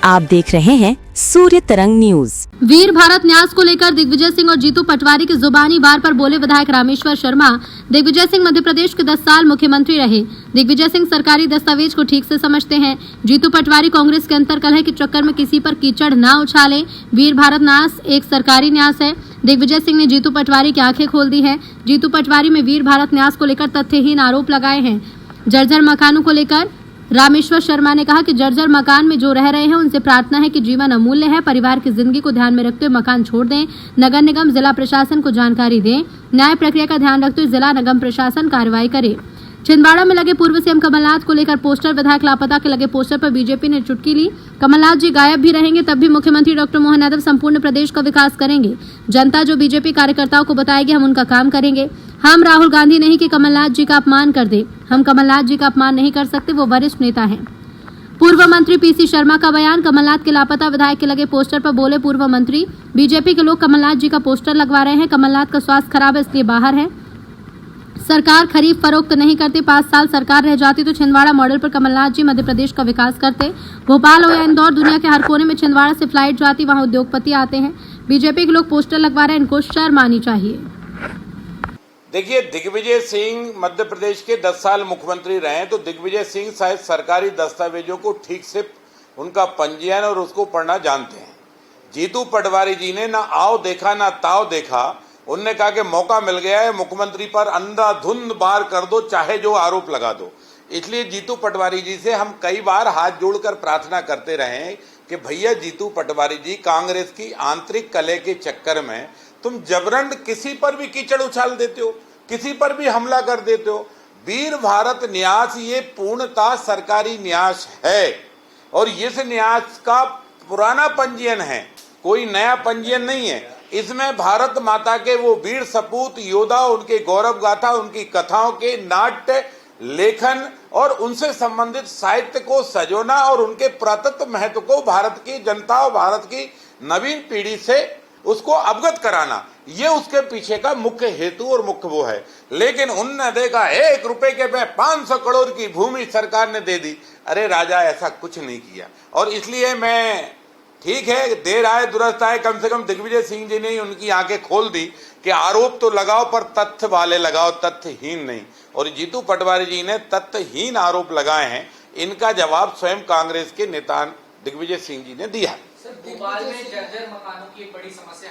आप देख रहे हैं सूर्य तरंग न्यूज। वीर भारत न्यास को लेकर दिग्विजय सिंह और जीतू पटवारी की जुबानी वार पर बोले विधायक रामेश्वर शर्मा। दिग्विजय सिंह मध्य प्रदेश के 10 साल मुख्यमंत्री रहे। दिग्विजय सिंह सरकारी दस्तावेज को ठीक से समझते हैं। जीतू पटवारी कांग्रेस के अंतरकलह के चक्कर में किसी पर कीचड़ न उछाले। वीर भारत न्यास एक सरकारी न्यास है। दिग्विजय सिंह ने जीतू पटवारी की आंखें खोल दी है। जीतू पटवारी में वीर भारत न्यास को लेकर तथ्यहीन आरोप लगाए हैं। जर्जर मकानों को लेकर रामेश्वर शर्मा ने कहा कि जर्जर मकान में जो रह रहे हैं उनसे प्रार्थना है कि जीवन अमूल्य है, परिवार की जिंदगी को ध्यान में रखते हुए मकान छोड़ दें। नगर निगम जिला प्रशासन को जानकारी दें। न्याय प्रक्रिया का ध्यान रखते हुए जिला निगम प्रशासन कार्रवाई करे। छिंदवाड़ा में लगे पूर्व सीएम कमलनाथ को लेकर पोस्टर, विधायक लापता के लगे पोस्टर पर बीजेपी ने चुटकी ली। कमलनाथ जी गायब भी रहेंगे तब भी मुख्यमंत्री डॉक्टर मोहन यादव संपूर्ण प्रदेश का विकास करेंगे। जनता जो बीजेपी कार्यकर्ताओं को बताएगी हम उनका काम करेंगे। हम राहुल गांधी नहीं कि कमलनाथ जी का अपमान कर दे। हम कमलनाथ जी का अपमान नहीं कर सकते, वो वरिष्ठ नेता हैं। पूर्व मंत्री पीसी शर्मा का बयान। कमलनाथ के लापता विधायक के लगे पोस्टर पर बोले पूर्व मंत्री, बीजेपी के लोग कमलनाथ जी का पोस्टर लगवा रहे हैं। कमलनाथ का स्वास्थ्य खराब है इसलिए बाहर है। सरकार खरीद फरोख्त नहीं करती। 5 साल सरकार रह जाती तो छिंदवाड़ा मॉडल पर कमलनाथ जी मध्य प्रदेश का विकास करते। भोपाल हो या इंदौर, दुनिया के हर कोने में छिंदवाड़ा से फ्लाइट जाती, वहां उद्योगपति आते हैं। बीजेपी के लोग पोस्टर लगवा रहे हैं, इनको शर्म आनी चाहिए। देखिए, दिग्विजय सिंह मध्य प्रदेश के 10 साल मुख्यमंत्री रहे, तो दिग्विजय सिंह शायद सरकारी दस्तावेजों को ठीक से उनका पंजीयन और उसको पढ़ना जानते हैं। जीतू पटवारी जी ने ना आओ देखा ना ताव देखा। उनने कहा कि मौका मिल गया है, मुख्यमंत्री पर अंधाधुंध वार कर दो, चाहे जो आरोप लगा दो। इसलिए जीतू पटवारी जी से हम कई बार हाथ जोड़कर प्रार्थना करते रहे कि भैया जीतू पटवारी जी, कांग्रेस की आंतरिक कलह के चक्कर में तुम जबरन किसी पर भी कीचड़ उछाल देते हो, किसी पर भी हमला कर देते हो। वीर भारत न्यास ये पूर्णतः सरकारी न्यास है और इस न्यास का पुराना पंजीयन है, कोई नया पंजीयन नहीं है। इसमें भारत माता के वो वीर सपूत योद्धा, उनके गौरव गाथा, उनकी कथाओं के नाट्य लेखन और उनसे संबंधित साहित्य को सजोना और उनके पुरातत्व महत्व को भारत की जनता और भारत की नवीन पीढ़ी से उसको अवगत कराना, ये उसके पीछे का मुख्य हेतु और मुख्य वो है। लेकिन उनने देखा 1 रुपए के में 500 करोड़ की भूमि सरकार ने दे दी। अरे राजा, ऐसा कुछ नहीं किया। और इसलिए मैं, ठीक है, देर आए दुरुस्त आए, कम से कम दिग्विजय सिंह जी ने ही उनकी आंखें खोल दी कि आरोप तो लगाओ पर तथ्य वाले लगाओ, तथ्यहीन नहीं। और जीतू पटवारी जी ने तथ्यहीन आरोप लगाए हैं। इनका जवाब स्वयं कांग्रेस के नेता दिग्विजय सिंह जी ने दिया। सर, भोपाल में जर्जर मकानों की एक बड़ी समस्या